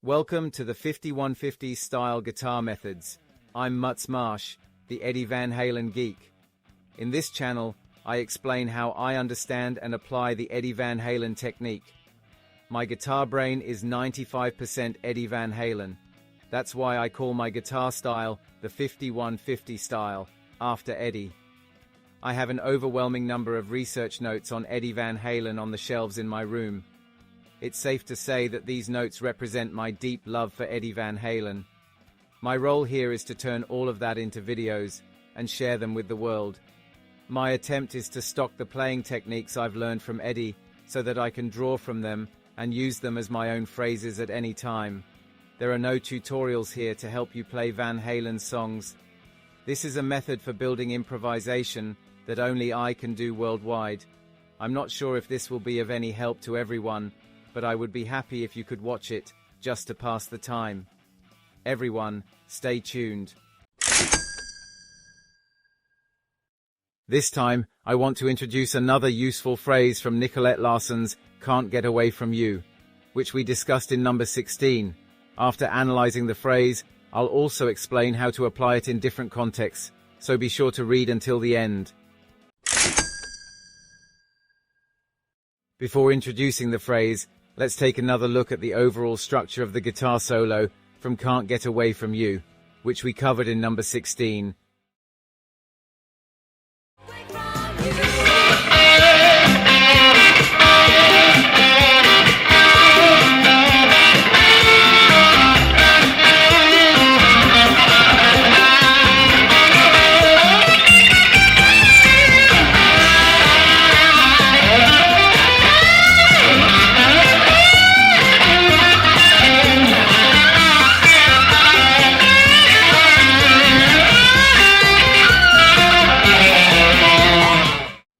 Welcome to the 5150 style guitar methods. I'm Mutz Marsh, the Eddie Van Halen geek. In this channel, I explain how I understand and apply the Eddie Van Halen technique. My guitar brain is 95% Eddie Van Halen. That's why I call my guitar style the 5150 style, after Eddie. I have an overwhelming number of research notes on Eddie Van Halen on the shelves in my room. It's safe to say that these notes represent my deep love for Eddie Van Halen. My role here is to turn all of that into videos and share them with the world. My attempt is to stock the playing techniques I've learned from Eddie so that I can draw from them and use them as my own phrases at any time. There are no tutorials here to help you play Van Halen songs. This is a method for building improvisation that only I can do worldwide. I'm not sure if this will be of any help to everyone, but I would be happy if you could watch it, just to pass the time. Everyone, stay tuned. This time, I want to introduce another useful phrase from Nicolette Larsson's Can't Get Away From You, which we discussed in number 16. After analyzing the phrase, I'll also explain how to apply it in different contexts, so be sure to read until the end. Before introducing the phrase, let's take another look at the overall structure of the guitar solo from Can't Get Away From You, which we covered in number 16.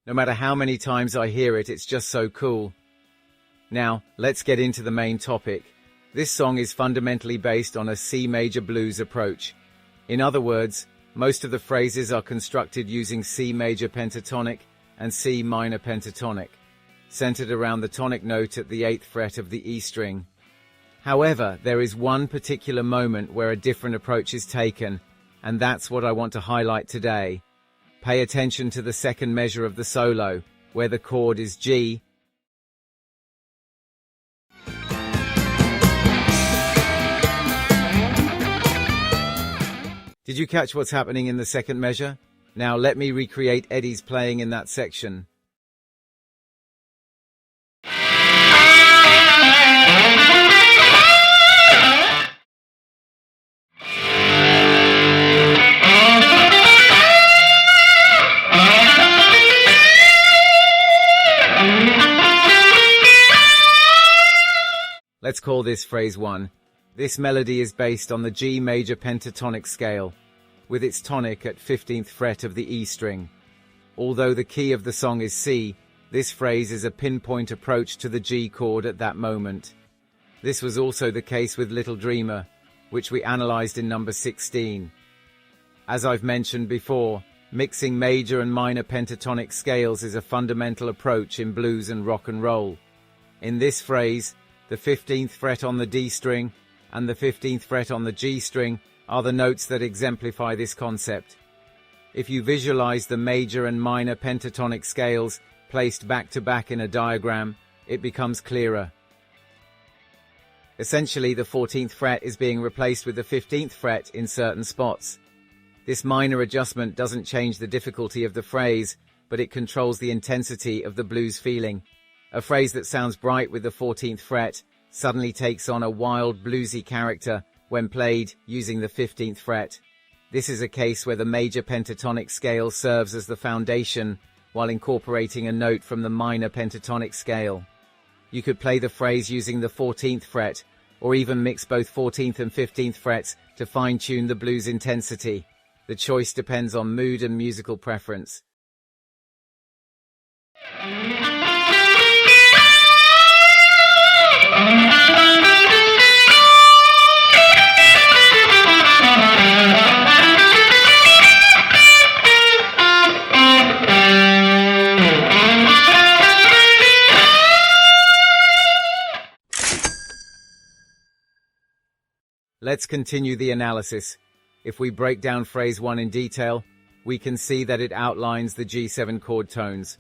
No matter how many times I hear it, it's just so cool. Now, let's get into the main topic. This song is fundamentally based on a C major blues approach. In other words, most of the phrases are constructed using C major pentatonic and C minor pentatonic, centered around the tonic note at the 8th fret of the E string. However, there is one particular moment where a different approach is taken, and that's what I want to highlight today. Pay attention to the second measure of the solo, where the chord is G. Did you catch what's happening in the second measure? Now let me recreate Eddie's playing in that section. Let's call this phrase 1. This melody is based on the G major pentatonic scale, with its tonic at 15th fret of the E string. Although the key of the song is C, this phrase is a pinpoint approach to the G chord at that moment. This was also the case with Little Dreamer, which we analyzed in number 16. As I've mentioned before, mixing major and minor pentatonic scales is a fundamental approach in blues and rock and roll. In this phrase, the 15th fret on the D string and the 15th fret on the G string are the notes that exemplify this concept. If you visualize the major and minor pentatonic scales placed back to back in a diagram, it becomes clearer. Essentially, the 14th fret is being replaced with the 15th fret in certain spots. This minor adjustment doesn't change the difficulty of the phrase, but it controls the intensity of the blues feeling. A phrase that sounds bright with the 14th fret suddenly takes on a wild bluesy character when played using the 15th fret. This is a case where the major pentatonic scale serves as the foundation while incorporating a note from the minor pentatonic scale. You could play the phrase using the 14th fret, or even mix both 14th and 15th frets to fine-tune the blues intensity. The choice depends on mood and musical preference. Let's continue the analysis. If we break down phrase 1 in detail, we can see that it outlines the G7 chord tones.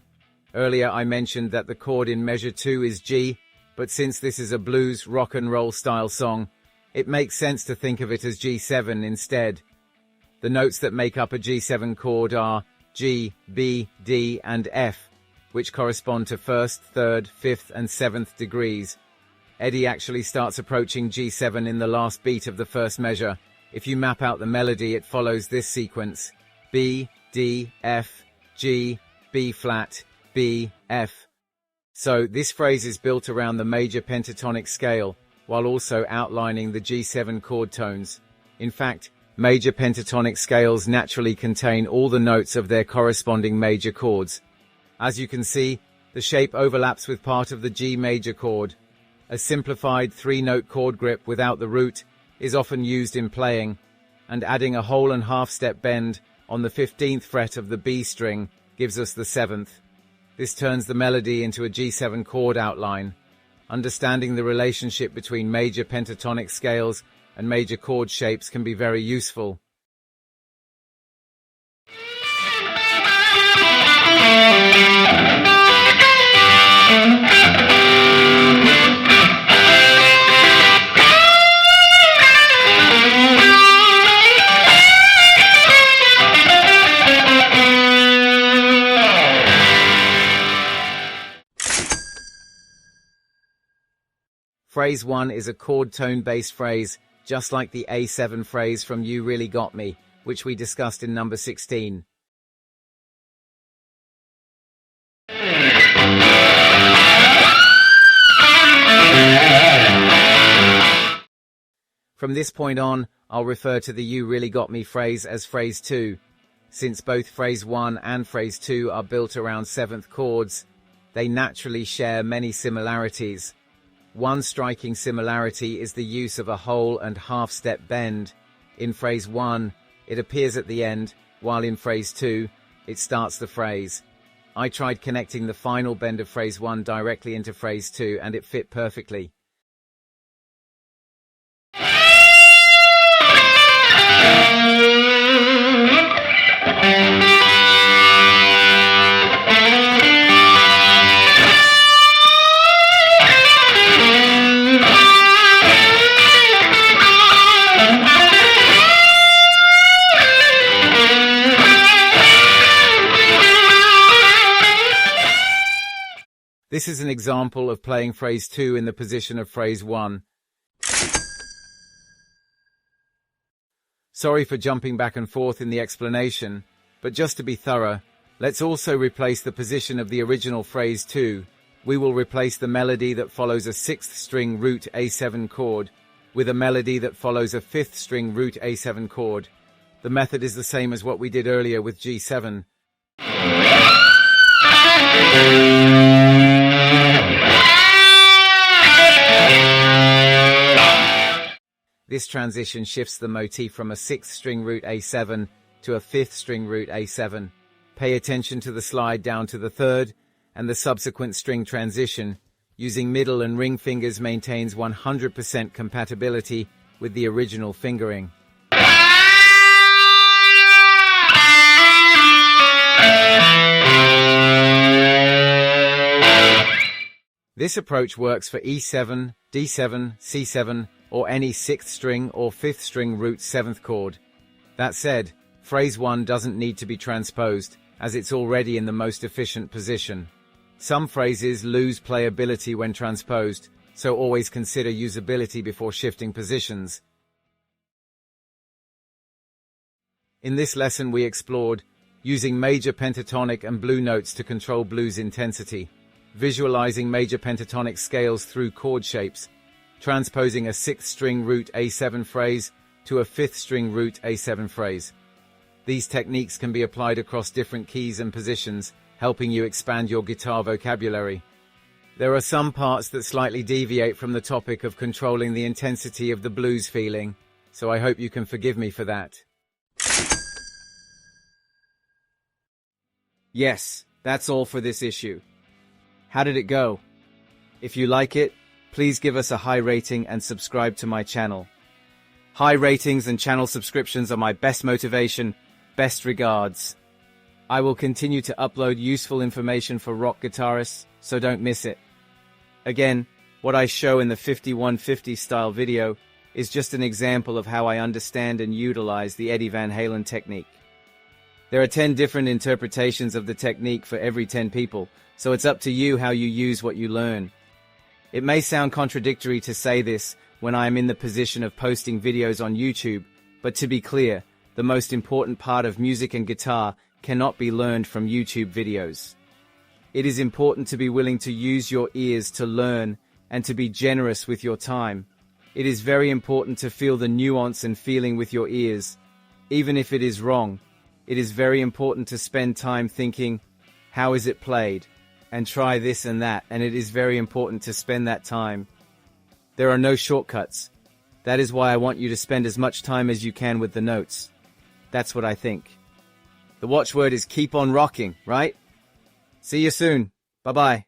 Earlier I mentioned that the chord in measure 2 is G, but since this is a blues rock and roll style song, it makes sense to think of it as G7 instead. The notes that make up a G7 chord are G, B, D, and F, which correspond to 1st, 3rd, 5th, and 7th degrees. Eddie actually starts approaching G7 in the last beat of the first measure. If you map out the melody, it follows this sequence: B, D, F, G, B flat, B, F. So this phrase is built around the major pentatonic scale, while also outlining the G7 chord tones. In fact, major pentatonic scales naturally contain all the notes of their corresponding major chords. As you can see, the shape overlaps with part of the G major chord. A simplified 3-note chord grip without the root is often used in playing, and adding a whole and half step bend on the 15th fret of the B string gives us the 7th. This turns the melody into a G7 chord outline. Understanding the relationship between major pentatonic scales and major chord shapes can be very useful. Phrase 1 is a chord tone-based phrase, just like the A7 phrase from You Really Got Me, which we discussed in number 16. From this point on, I'll refer to the You Really Got Me phrase as phrase 2. Since both phrase 1 and phrase 2 are built around 7th chords, they naturally share many similarities. One striking similarity is the use of a whole and half step bend. In phrase 1, it appears at the end, while in phrase 2, it starts the phrase. I tried connecting the final bend of phrase 1 directly into phrase 2, and it fit perfectly. This is an example of playing phrase 2 in the position of phrase 1. Sorry for jumping back and forth in the explanation, but just to be thorough, let's also replace the position of the original phrase 2. We will replace the melody that follows a 6th string root A7 chord with a melody that follows a 5th string root A7 chord. The method is the same as what we did earlier with G7. This transition shifts the motif from a 6th string root A7 to a 5th string root A7. Pay attention to the slide down to the 3rd, and the subsequent string transition, using middle and ring fingers, maintains 100% compatibility with the original fingering. This approach works for E7, D7, C7, or any 6th string or 5th string root 7th chord. That said, phrase 1 doesn't need to be transposed, as it's already in the most efficient position. Some phrases lose playability when transposed, so always consider usability before shifting positions. In this lesson we explored using major pentatonic and blue notes to control blues intensity, visualizing major pentatonic scales through chord shapes, transposing a 6th string root A7 phrase to a 5th string root A7 phrase. These techniques can be applied across different keys and positions, helping you expand your guitar vocabulary. There are some parts that slightly deviate from the topic of controlling the intensity of the blues feeling, so I hope you can forgive me for that. Yes, that's all for this issue. How did it go? If you like it, please give us a high rating and subscribe to my channel. High ratings and channel subscriptions are my best motivation. Best regards. I will continue to upload useful information for rock guitarists, so don't miss it. Again, what I show in the 5150 style video is just an example of how I understand and utilize the Eddie Van Halen technique. There are 10 different interpretations of the technique for every 10 people, so it's up to you how you use what you learn. It may sound contradictory to say this when I am in the position of posting videos on YouTube, but to be clear, the most important part of music and guitar cannot be learned from YouTube videos. It is important to be willing to use your ears to learn and to be generous with your time. It is very important to feel the nuance and feeling with your ears. Even if it is wrong, it is very important to spend time thinking, how is it played? And try this and that, and it is very important to spend that time. There are no shortcuts. That is why I want you to spend as much time as you can with the notes. That's what I think. The watchword is keep on rocking, right? See you soon. Bye-bye.